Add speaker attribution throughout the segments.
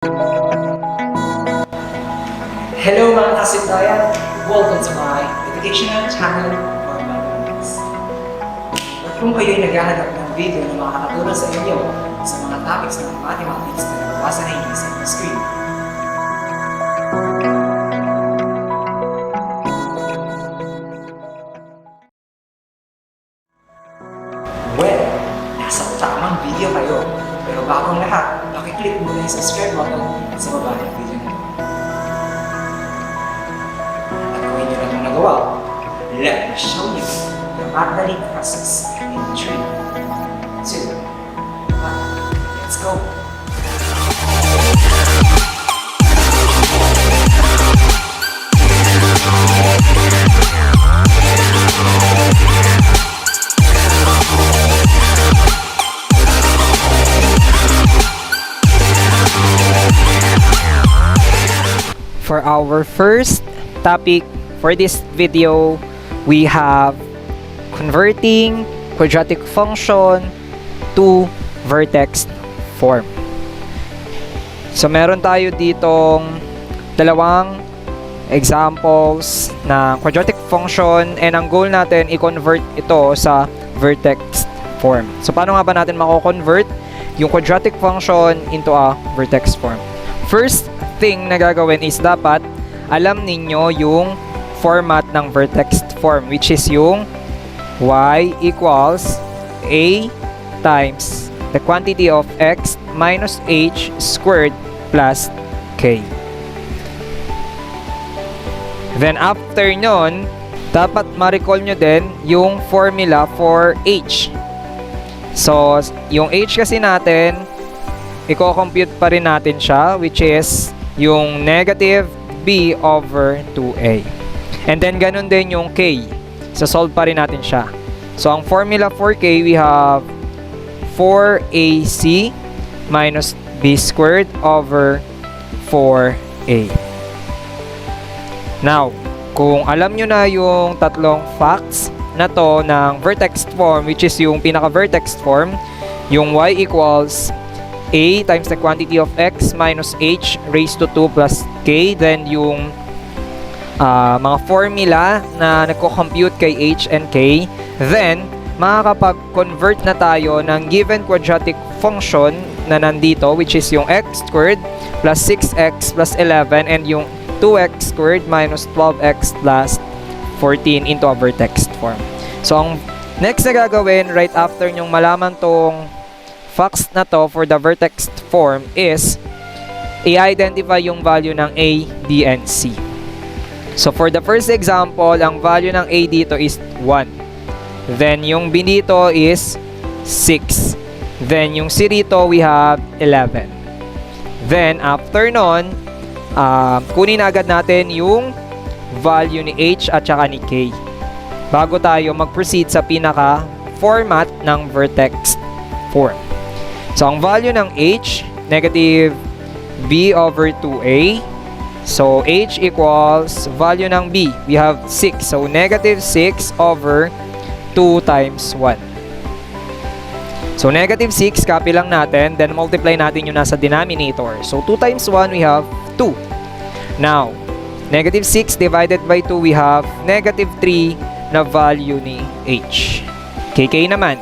Speaker 1: Hello mga kasindayan! Welcome to my educational channel for mathematics. At kung kayo'y naghahanap ng video na makakatulong sa inyo sa mga topics ng mathematics na nabasa na inyo sa inyong screen, well, nasa tamang video kayo. Pero bago ang lahat, pakiclick muna yung subscribe button sa baba ng video na ito. At kung hindi nyo lang nagawa, let me show you the quadratic process in 3, 2, 1. Let's go!
Speaker 2: For our first topic for this video, we have converting quadratic function to vertex form. So meron tayo ditong dalawang examples na quadratic function and ang goal natin i-convert ito sa vertex form. So paano nga ba natin mako-convert yung quadratic function into a vertex form? First thing na gagawin is dapat alam ninyo yung format ng vertex form, which is yung y equals a times the quantity of x minus h squared plus k. Then after nyon, dapat ma-recall nyo din yung formula for h. So yung h kasi natin, i-compute pa rin natin siya, which is yung negative b over 2a. And then ganun din yung k. So solve pa rin natin siya. So ang formula for k, we have 4ac minus b squared over 4a. Now, kung alam nyo na yung tatlong facts na to ng vertex form, which is yung pinaka-vertex form, yung y equals a times the quantity of x minus h raised to 2 plus k, then yung mga formula na nagko-compute kay h and k, then makakapag-convert na tayo ng given quadratic function na nandito, which is yung x squared plus 6x plus 11 and yung 2x squared minus 12x plus 14 into a vertex form. So ang next na gagawin right after nyong malaman tong facts na to for the vertex form is i-identify yung value ng a, b, and c. So for the first example, ang value ng a dito is 1. Then yung b dito is 6. Then yung c dito we have 11. Then after nun, kunin agad natin yung value ni h at saka ni k bago tayo mag-proceed sa pinaka format ng vertex form. So ang value ng h, negative b over 2a. So h equals value ng b, we have 6. So negative 6 over 2 times 1. So negative 6, copy lang natin, then multiply natin yung nasa denominator. So 2 times 1, we have 2. Now, negative 6 divided by 2, we have negative 3 na value ni h. Kk naman.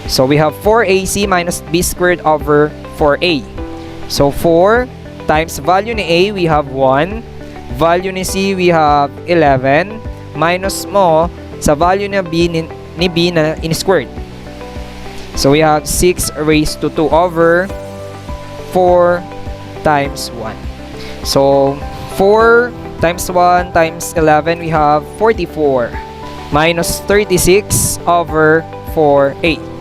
Speaker 2: So we have 4ac minus b squared over 4a. So 4 times value ni a, we have 1. Value ni c, we have 11. Minus mo sa value ni b na in-squared. So we have 6 raised to 2 over 4 times 1. So 4 times 1 times 11, we have 44. Minus 36 over 4a.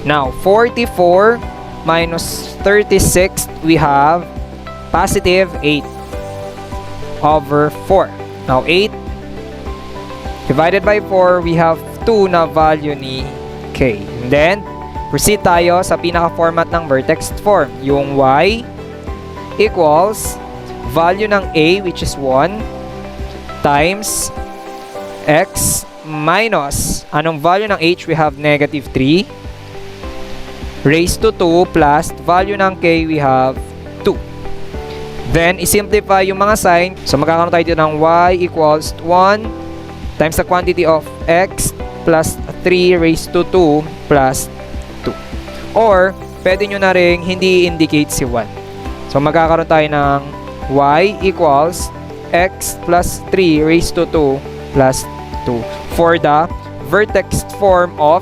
Speaker 2: Now, 44 minus 36, we have positive 8 over 4. Now, 8 divided by 4, we have 2 na value ni k. And then, proceed tayo sa pinaka-format ng vertex form. Yung y equals value ng a, which is 1, times x minus, anong value ng h? We have negative 3. Raised to 2 plus value ng k, we have Then, isimplify yung mga sign. So, magkakaroon tayo dito ng y equals 1 times the quantity of x plus 3 raised to 2 plus 2. Or, pwede nyo na rin hindi indicate si 1. So, magkakaroon tayo ng y equals x plus 3 raised to 2 plus 2 for the vertex form of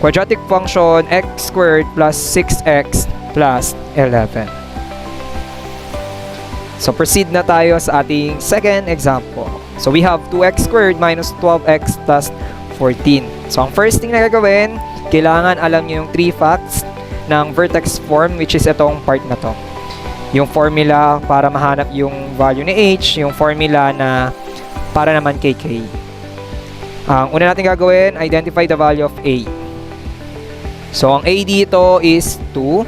Speaker 2: quadratic function x squared plus 6x plus 11. So, proceed na tayo sa ating second example. So, we have 2x squared minus 12x plus 14. So, ang first thing na gagawin, kailangan alam nyo yung 3 facts ng vertex form, which is itong part na to. Yung formula para mahanap yung value ni h, yung formula na para naman kay k. Ang una natin gagawin, identify the value of a. So, ang a dito is 2.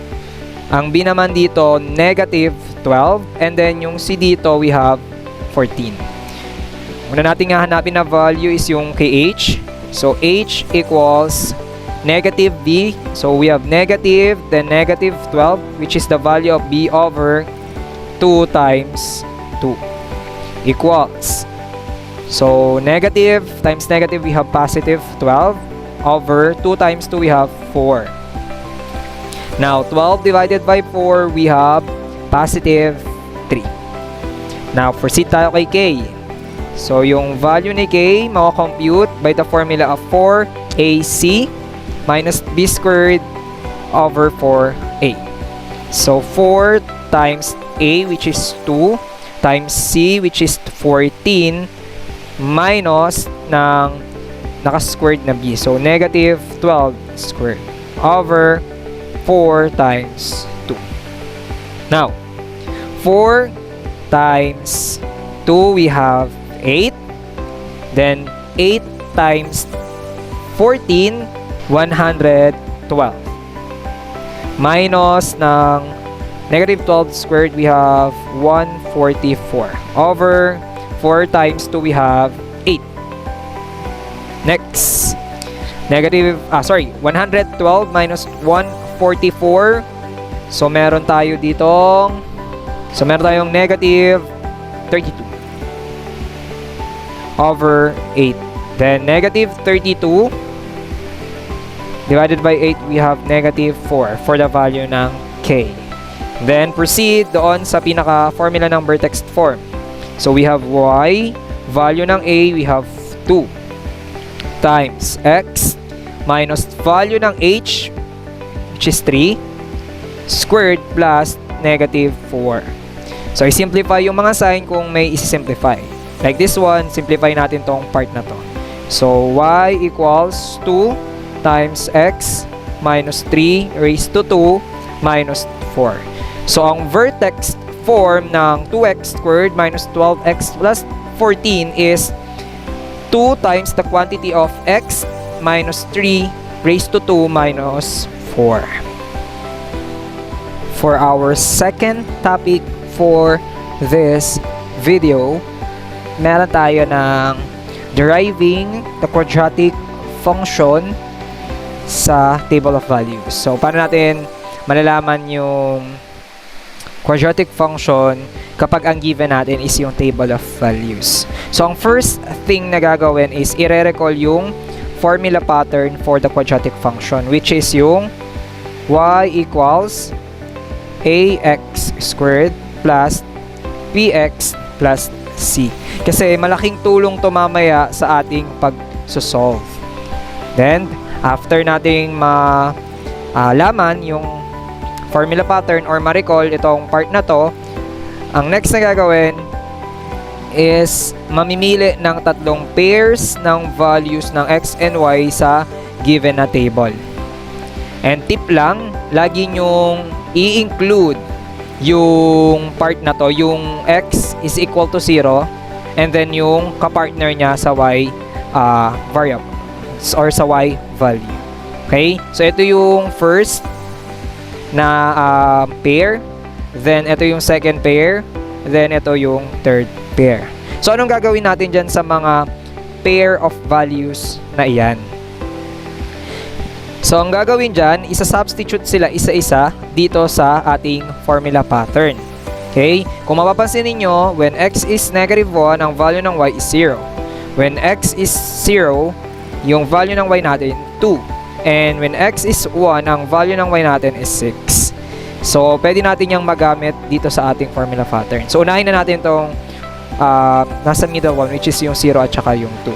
Speaker 2: Ang b naman dito, negative 12. And then, yung c dito, we have 14. Una natin nga hanapin na value is yung kh. So, h equals negative b. So, we have negative, then negative 12, which is the value of b over 2 times 2 equals. So, negative times negative, we have positive 12 over 2 times 2, we have 4. Now, 12 divided by 4, we have positive 3. Now, proceed tayo kay k. So, yung value ni k, makakompute by the formula of 4ac minus b squared over 4a. So, 4 times a, which is 2, times c, which is 14, minus ng naka-squared na b. So, negative 12 squared over 4 times 2. Now, 4 times 2, we have 8. Then, 8 times 14, 112. Minus ng negative 12 squared, we have 144. Over 4 times 2, we have 8. Next, 112 minus 144. So, meron tayong negative 32 over 8. Then, negative 32 divided by 8, we have negative 4 for the value ng k. Then, proceed doon sa pinaka-formula ng vertex form. So, we have y, value ng a, we have 2 times x minus value ng h, which is 3, squared plus negative 4. So, i-simplify yung mga sign kung may isi-simplify. Like this one, simplify natin tong part na to. So, y equals 2 times x minus 3 raised to 2 minus 4. So, ang vertex form ng 2x squared minus 12x plus 14 is 2 times the quantity of x minus 3 raised to 2 minus 4. For our second topic for this video, meron tayo ng deriving the quadratic function sa table of values. So, paano natin malalaman yung quadratic function kapag ang given natin is yung table of values? So, ang first thing na gagawin is i-recall yung formula pattern for the quadratic function, which is yung y equals ax squared plus bx plus c. Kasi malaking tulong to mamaya sa ating pag-solve. Then, after nating malaman yung formula pattern or ma-recall itong part na to, ang next na gagawin is mamimili ng tatlong pairs ng values ng x and y sa given na table. And tip lang, lagi nyong i-include yung part na to, yung x is equal to 0, and then yung kapartner niya sa y variable or sa y value. Okay? So, ito yung first na pair. Then, ito yung second pair. Then, ito yung third pair. So, anong gagawin natin dyan sa mga pair of values na iyan? So, ang gagawin dyan, isa-substitute sila isa-isa dito sa ating formula pattern. Okay? Kung mapapansin ninyo, when x is negative 1, ang value ng y is 0. When x is 0, yung value ng y natin, 2. And when x is 1, ang value ng y natin is 6. So, pwede natin yung magamit dito sa ating formula pattern. So, unahin na natin itong nasa middle one, which is yung 0 at saka yung 2.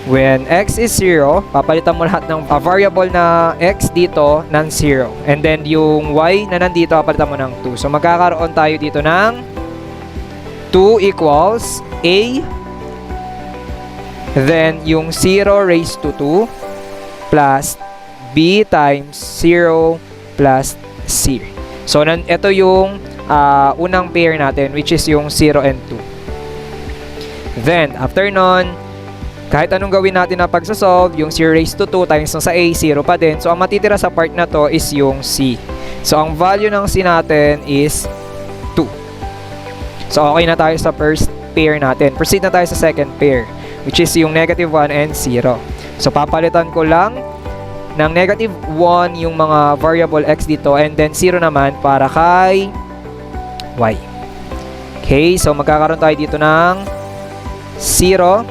Speaker 2: When x is 0, papalitan mo lahat ng variable na x dito ng 0. And then, yung y na nandito, papalitan mo ng 2. So, magkakaroon tayo dito ng 2 equals a. Then, yung 0 raised to 2 plus b times 0 plus c. So, ito yung unang pair natin, which is yung 0 and 2. Then, after nun, kahit anong gawin natin na pagsasolve, yung 0 raised to 2 times sa a, 0 pa din. So, ang matitira sa part na to is yung c. So, ang value ng c natin is 2. So, okay na tayo sa first pair natin. Proceed na tayo sa second pair, which is yung negative 1 and 0. So, papalitan ko lang ng negative 1 yung mga variable x dito, and then 0 naman para kay y. Okay, so magkakaroon tayo dito ng 0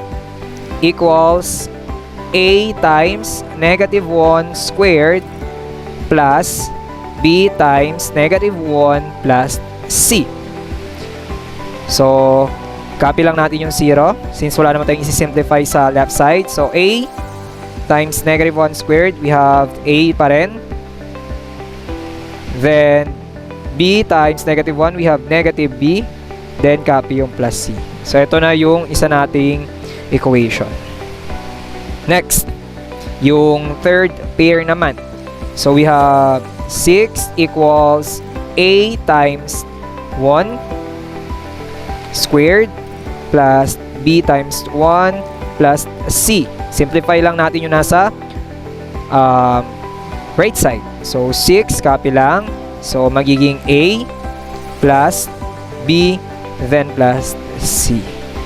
Speaker 2: equals a times negative 1 squared plus b times negative 1 plus c. So, copy lang natin yung 0 since wala naman tayong isi-simplify sa left side. So, a times negative 1 squared, we have a pa rin. Then, b times negative 1, we have negative b. Then, copy yung plus c. So, ito na yung isa nating equation. Next, yung third pair naman. So, we have 6 equals a times 1 squared plus b times 1 plus c. Simplify lang natin yung nasa right side. So, 6, copy lang. So, magiging a plus b then plus c.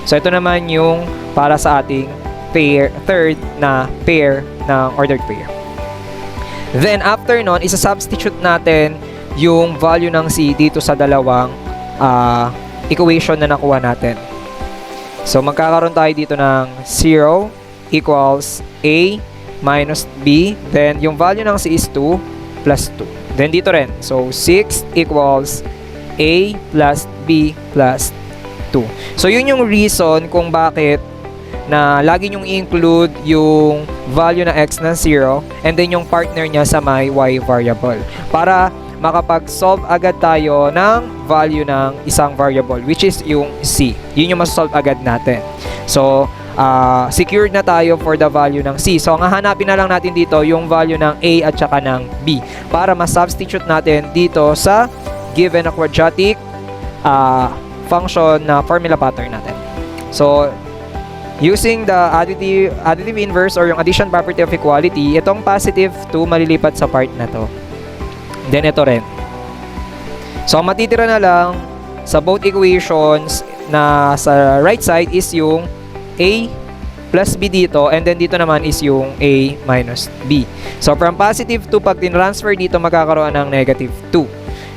Speaker 2: So, ito naman yung para sa ating third na pair ng ordered pair. Then, after nun, isa-substitute natin yung value ng c dito sa dalawang equation na nakuha natin. So, magkakaroon tayo dito ng 0 equals a minus b. Then, yung value ng c is 2 plus 2. Then, dito rin. So, 6 equals a plus b plus 2. So, yun yung reason kung bakit na lagi nyong i-include yung value ng x na 0 and then yung partner niya sa may y variable. Para makapag-solve agad tayo ng value ng isang variable, which is yung c. Yun yung masolve agad natin. So, secured na tayo for the value ng c. So, ang hahanapin na lang natin dito yung value ng a at saka ng b para ma-substitute natin dito sa given na quadratic function na formula pattern natin. So, using the additive inverse or yung addition property of equality, itong positive 2 malilipat sa part na to. Then, ito rin. So, ang matitira na lang sa both equations na sa right side is yung a plus b dito, and then dito naman is yung a minus b. So, from positive 2, pag tinransfer dito, magkakaroon ng negative 2.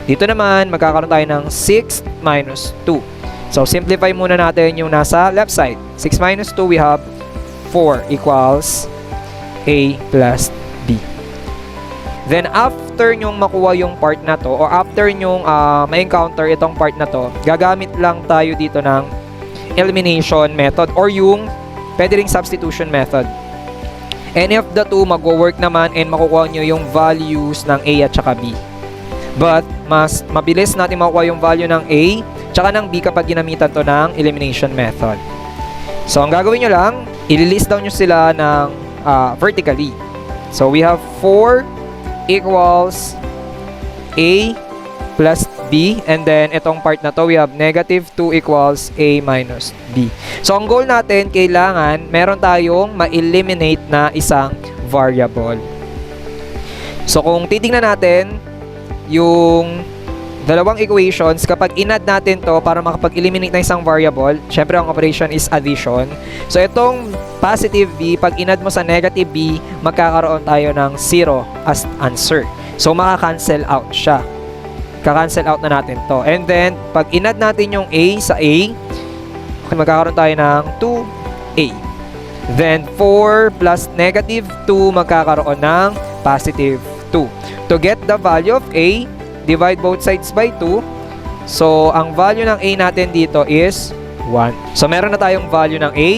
Speaker 2: Dito naman, magkakaroon tayo ng 6 minus 2. So, simplify muna natin yung nasa left side. 6 minus 2, we have 4 equals a plus b. Then, after nyong makuha yung part na to, or after nyong ma-encounter itong part na to, gagamit lang tayo dito ng elimination method or yung pwede ring substitution method. Any of the two mag-work naman and makukuha nyo yung values ng a at saka b. But, mas mabilis natin makukuha yung value ng a tsaka ng b kapag ginamitan to ng elimination method. So, ang gagawin nyo lang, i-list down nyo sila ng vertically. So, we have 4 equals a plus b, and then itong part na to, we have negative 2 equals a minus b. So, ang goal natin, kailangan meron tayong ma-eliminate na isang variable. So, kung titingnan natin yung dalawang equations, kapag in-add natin to para makapag-eliminate na isang variable, syempre ang operation is addition. So, itong positive b, pag in-add mo sa negative b, magkakaroon tayo ng 0 as answer. So, maka-cancel out siya. Kakancel out na natin to. And then, pag inad natin yung A sa A, magkakaroon tayo ng 2A. Then, 4 plus negative 2, magkakaroon ng positive 2. To get the value of A, divide both sides by 2. So, ang value ng A natin dito is 1. So, meron na tayong value ng A,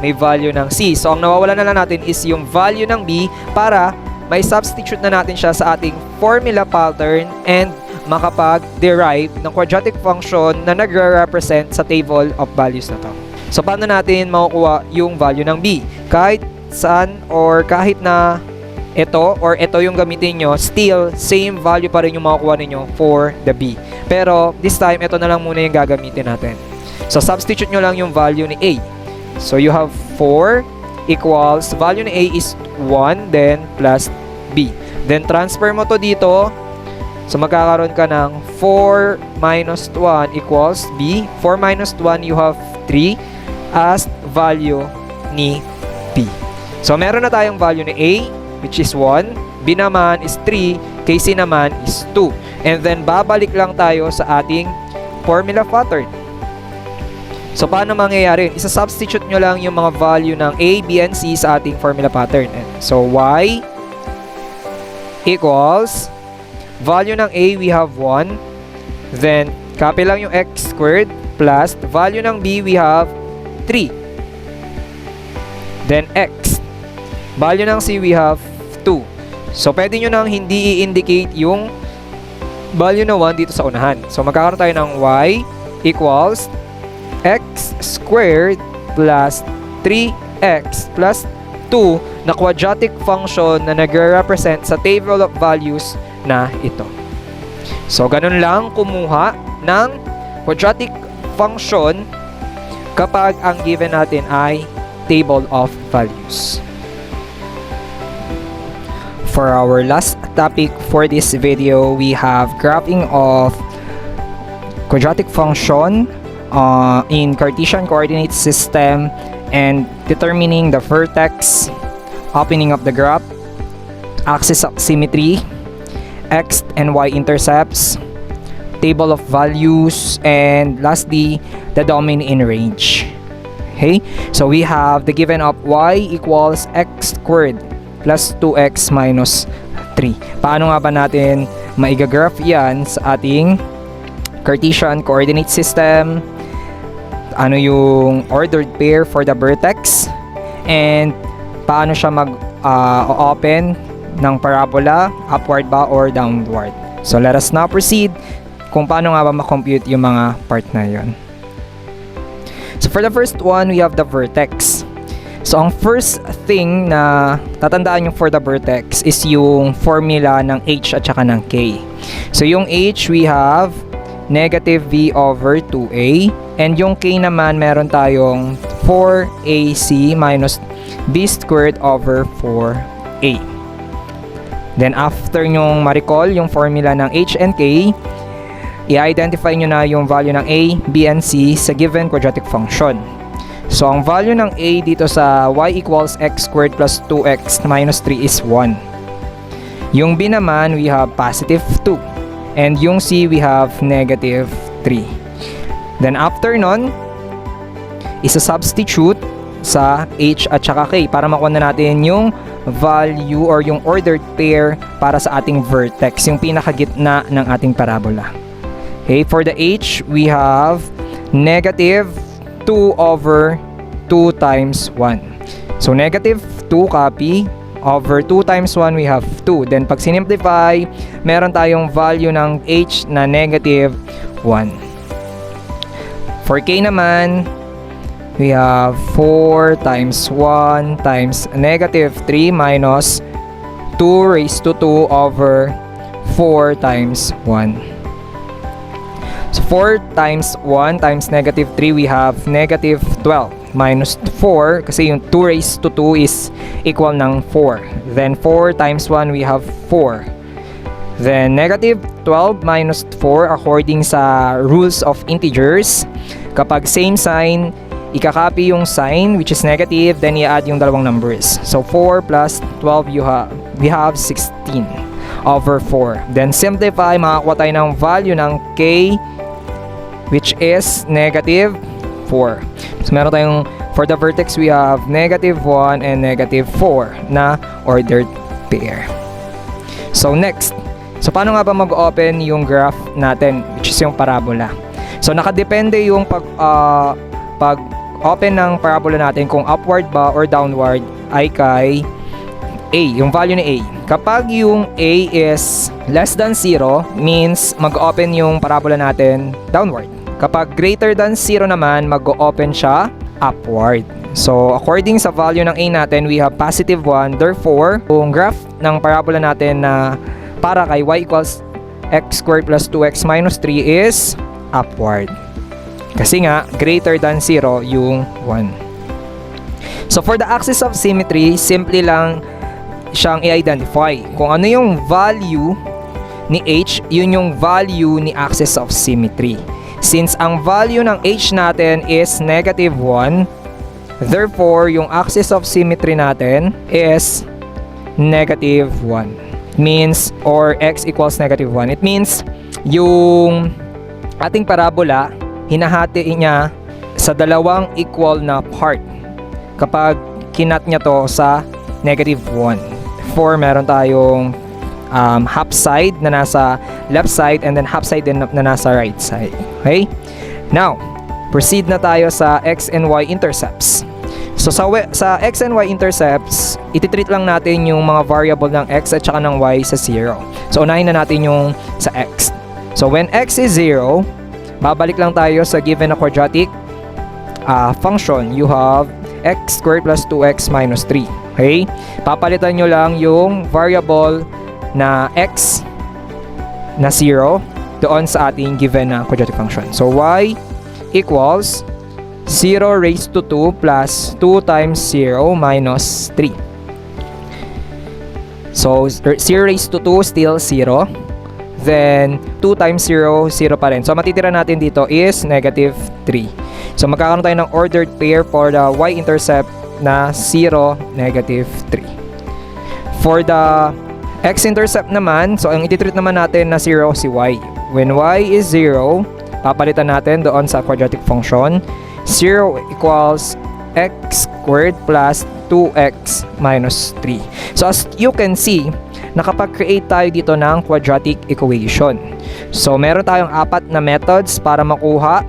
Speaker 2: may value ng C. So, ang nawawala na lang natin is yung value ng B para may substitute na natin siya sa ating formula pattern and makapag-derive ng quadratic function na nagre-represent sa table of values na to. So, paano natin makukuha yung value ng B? Kahit saan or kahit na ito or ito yung gamitin nyo, still, same value pa rin yung makukuha ninyo for the B. Pero, this time, ito na lang muna yung gagamitin natin. So, substitute nyo lang yung value ni A. So, you have 4 equals, value ni A is 1, then plus B. Then, transfer mo to dito. So, magkakaroon ka ng 4 minus 1 equals B. 4 minus 1, you have 3 as value ni B. So, meron na tayong value ni A, which is 1. B naman is 3. Kay C naman is 2. And then, babalik lang tayo sa ating formula pattern. So, paano mangyayari? Isa-substitute nyo lang yung mga value ng A, B, and C sa ating formula pattern. So, Y equals, value ng A, we have 1. Then, copy lang yung x squared plus value ng B, we have 3. Then, x. Value ng C, we have 2. So, pwede nyo nang hindi i-indicate yung value na 1 dito sa unahan. So, magkakaroon tayo ng Y equals x squared plus 3x plus 2 na quadratic function na nagre-represent sa table of values na ito. So, ganun lang kumuha ng quadratic function kapag ang given natin ay table of values. For our last topic for this video, we have graphing of quadratic function in Cartesian coordinate system and determining the vertex, opening up the graph, axis of symmetry, x and y intercepts, table of values, and lastly, the domain in range. Okay, so we have the given of y equals x squared plus 2x minus 3. Paano nga ba natin maigagraph yan sa ating Cartesian coordinate system? Ano yung ordered pair for the vertex? And paano siya mag-open ng parabola, upward ba or downward? So let us now proceed kung paano nga ba ma-compute yung mga part na yon. So for the first one, we have the vertex. So ang first thing na tatandaan yung for the vertex is yung formula ng h at saka ng k. So yung h, we have negative v over 2a, and yung k naman meron tayong 4ac minus b squared over 4a. Then after nyong ma-recall yung formula ng h and k, i-identify nyo na yung value ng a, b, and c sa given quadratic function. So ang value ng a dito sa y equals x squared plus 2x minus 3 is 1. Yung b naman, we have positive 2. And yung c, we have negative 3. Then after nun, isa-substitute sa h at saka k para makuha na natin yung value or yung ordered pair para sa ating vertex, yung pinakagitna ng ating parabola. Okay, for the h, we have negative 2 over 2 times 1. So negative 2 copy over 2 times 1, we have 2. Then pag sinimplify, meron tayong value ng h na negative 1. For k naman, we have 4 times 1 times negative 3 minus 2 raised to 2 over 4 times 1. So 4 times 1 times negative 3, we have negative 12 minus 4 kasi yung 2 raised to 2 is equal ng 4. Then 4 times 1, we have 4. Then negative 12 minus 4 according sa rules of integers. Kapag same sign, ikakopy yung sign which is negative, then i-add yung dalawang numbers. So 4 plus 12, we have 16 over 4. Then simplify, makakuha tayo ng value ng k which is negative 4. So meron tayong, for the vertex we have negative 1 and negative 4 na ordered pair. So next, so paano nga ba mag-open yung graph natin, which is yung parabola? So nakadepende yung pag-open ng parabola natin kung upward ba or downward ay kay A, yung value ni A. Kapag yung A is less than 0, means mag-open yung parabola natin downward. Kapag greater than 0 naman, mag-open siya upward. So according sa value ng A natin, we have positive 1. Therefore, yung graph ng parabola natin na para kay y equals x squared plus 2x minus 3 is upward. Kasi nga, greater than 0 yung 1. So for the axis of symmetry, simply lang siyang i-identify. Kung ano yung value ni h, yun yung value ni axis of symmetry. Since ang value ng h natin is negative 1, therefore, yung axis of symmetry natin is negative 1. Means, or x equals negative 1. It means, yung ating parabola, hinahati niya sa dalawang equal na part kapag kinat niya to sa negative 1. For meron tayong half side na nasa left side and then half side din na nasa right side. Okay? Now, proceed na tayo sa x and y intercepts. So sa x and y intercepts, ititreat lang natin yung mga variable ng x at saka ng y sa 0. So unahin na natin yung sa x. So when x is 0, babalik lang tayo sa given na quadratic function. You have x squared plus 2x minus 3. Okay? Papalitan nyo lang yung variable na x na 0 doon sa ating given na quadratic function. So y equals 0 raised to 2 plus 2 times 0 minus 3. So 0 raised to 2 still 0. Then 2 times 0, 0 pa rin. So matitira natin dito is negative 3. So magkakaroon tayo ng ordered pair for the y-intercept na 0, negative 3. For the x-intercept naman, so ang ititreat naman natin na 0 si y. When y is 0, papalitan natin doon sa quadratic function. 0 equals x squared plus 2x minus 3. So as you can see, nakapag-create tayo dito ng quadratic equation. So meron tayong 4 na methods para makuha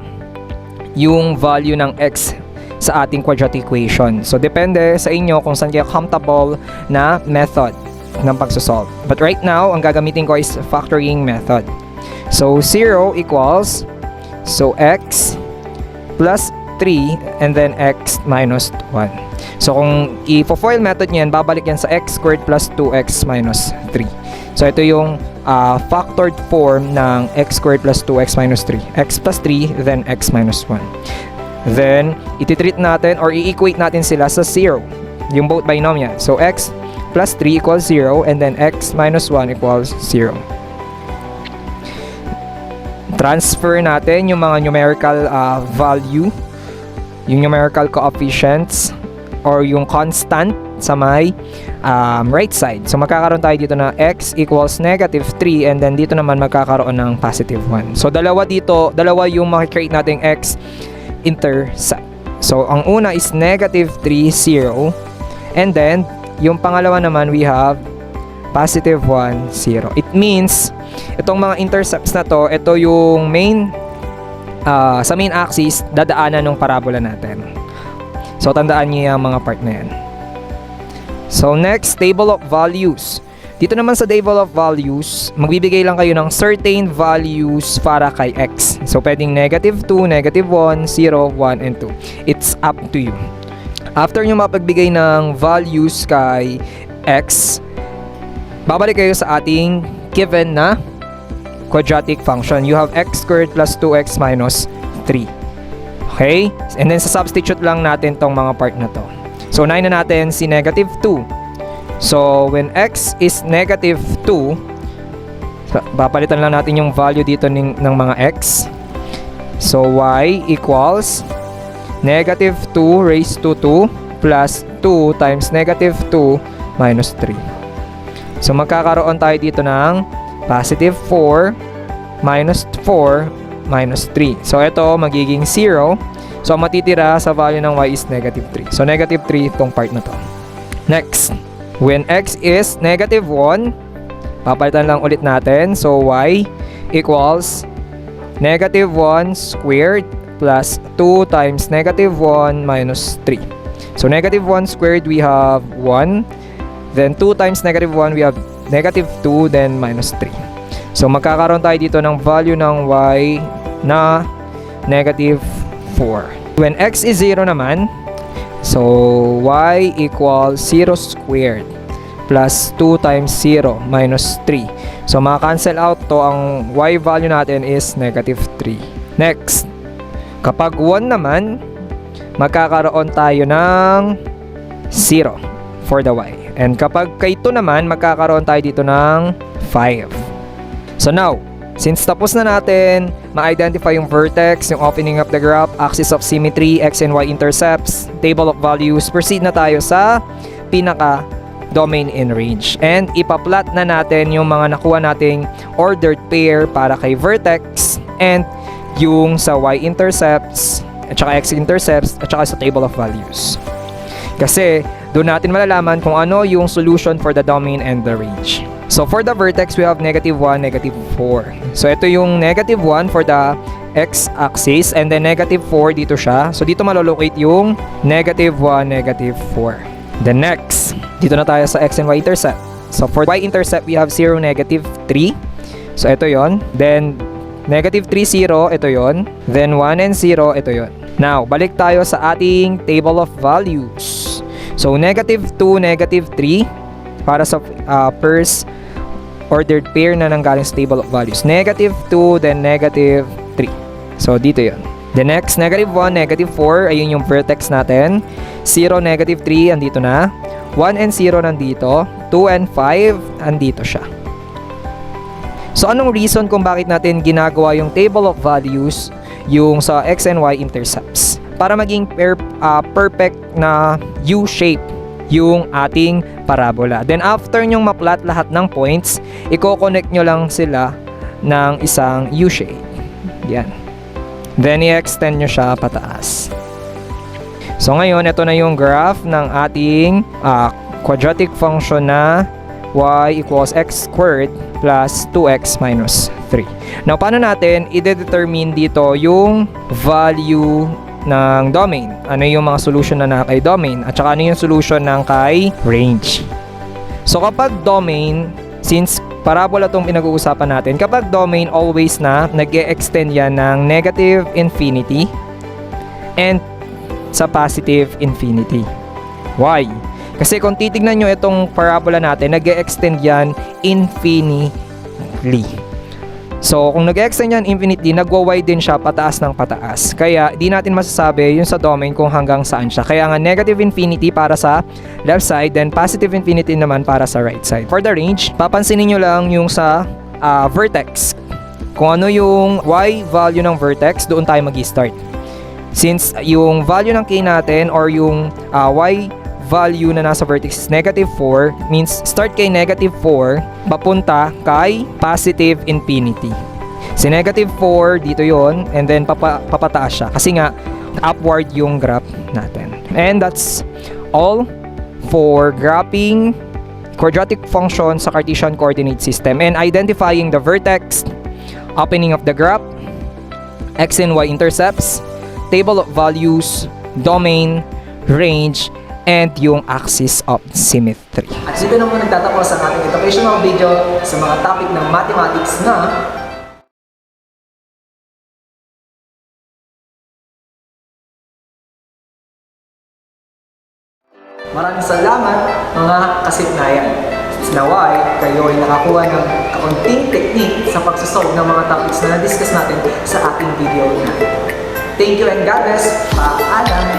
Speaker 2: yung value ng x sa ating quadratic equation. So depende sa inyo kung saan kayo comfortable na method ng pagsosolve. But right now, ang gagamitin ko is factoring method. So 0 equals, so x plus 3 and then x minus 1. So kung i-foil method niyan, babalik yan sa x squared plus 2x minus 3. So ito yung factored form ng x squared plus 2x minus 3. X plus 3, then x minus 1. Then, ititreat natin or i-equate natin sila sa 0. Yung both binomial. So x plus 3 equals 0 and then x minus 1 equals 0. Transfer natin yung mga numerical value, yung numerical coefficients or yung constant sa may right side. So magkakaroon tayo dito na x equals negative 3 and then dito naman magkakaroon ng positive 1. So dalawa yung makikreate nating x intercept. So ang una is negative 3, 0 and then yung pangalawa naman we have positive 1, 0. It means itong mga intercepts na to, ito yung main sa main axis dadaanan ng parabola natin. So tandaan niyo yung mga part na yan. So next, table of values. Dito naman sa table of values, magbibigay lang kayo ng certain values para kay x. So pwedeng negative 2, negative 1, 0, 1, and 2. It's up to you. After nyo mapagbigay ng values kay x, babalik kayo sa ating given na quadratic function. You have x squared plus 2x minus 3. Okay? And then sa substitute lang natin tong mga part na to. So unahin na natin si negative 2. So when x is negative 2, papalitan lang natin yung value dito ng mga x. So y equals negative 2 raised to 2 plus 2 times negative 2 minus 3. So magkakaroon tayo dito ng positive 4 minus 4 minus 3. So ito magiging 0. So ang matitira sa value ng y is negative 3. So negative 3 itong part na to. Next, when x is negative 1, papalitan lang ulit natin. So y equals negative 1 squared plus 2 times negative 1 minus 3. So negative 1 squared we have 1. Then 2 times negative 1 we have negative 2 then minus 3. So magkakaroon tayo dito ng value ng y na negative 4. When x is 0 naman, so y equals 0 squared plus 2 times 0 minus 3. So maka-cancel out to, ang y value natin is negative 3. Next, kapag 1 naman, magkakaroon tayo ng 0 for the y. And kapag kay 2 naman, magkakaroon tayo dito ng 5. So now, since tapos na natin ma-identify yung vertex, yung opening of the graph, axis of symmetry, x and y intercepts, table of values, proceed na tayo sa pinaka domain in range. And ipa-plot na natin yung mga nakuha nating ordered pair para kay vertex and yung sa y-intercepts at saka x-intercepts at saka sa table of values. Kasi doon natin malalaman kung ano yung solution for the domain and the range. So for the vertex, we have negative 1, negative 4. So ito yung negative 1 for the x-axis and then negative 4 dito siya. So dito malolocate yung negative 1, negative 4. Then next, dito na tayo sa x and y intercept. So for y-intercept, we have 0, negative 3. So ito yon. Then negative 3, 0, ito yon. Then 1 and 0, ito yon. Now, balik tayo sa ating table of values. So negative 2, negative 3 para sa first ordered pair na nanggaling sa table of values. Negative 2, then negative 3. So dito yon. The next, negative 1, negative 4, ayun yung vertex natin. 0, negative 3, andito na. 1 and 0 nandito. 2 and 5, andito siya. So anong reason kung bakit natin ginagawa yung table of values yung sa x and y intercepts? Para maging perfect na U-shape yung ating parabola. Then after nyong ma-plot lahat ng points, i-connect nyo lang sila ng isang U-shape. Yan. Then i-extend nyo siya pataas. So ngayon, ito na yung graph ng ating quadratic function na y equals x squared plus 2x minus 3. Now, paano natin i-determine dito yung value ng domain? Ano yung mga solution na kay domain? At saka ano yung solution ng kay range? So kapag domain, since parabola itong pinag-uusapan natin, kapag domain, always na nag-e-extend yan ng negative infinity and sa positive infinity. Why? Kasi kung titignan nyo itong parabola natin, nag-e-extend yan infinitely. So, kung nag-e-extend yan infinitely, nagwa-wide din siya pataas ng pataas. Kaya, di natin masasabi yung sa domain kung hanggang saan siya. Kaya nga, negative infinity para sa left side, then positive infinity naman para sa right side. For the range, papansinin nyo lang yung sa vertex. Kung ano yung y value ng vertex, doon tayo mag-start. Since yung value ng k natin or yung y value na nasa vertex is negative 4, means start kay negative 4, papunta kay positive infinity. Si negative 4, dito yon, and then papataas siya. Kasi nga, upward yung graph natin. And that's all for graphing quadratic function sa Cartesian coordinate system and identifying the vertex, opening of the graph, x and y intercepts, table of values, domain, range, and yung axis of symmetry.
Speaker 1: At dito na muna nagtatapos ang ating educational video sa mga topic ng mathematics na maraming salamat mga kasipnayan. Naway, kayo ay nakakuha ng kaunting technique sa pagsasolve ng mga topics na na-discuss natin sa ating video na ito. Thank you and God bless. Paalam!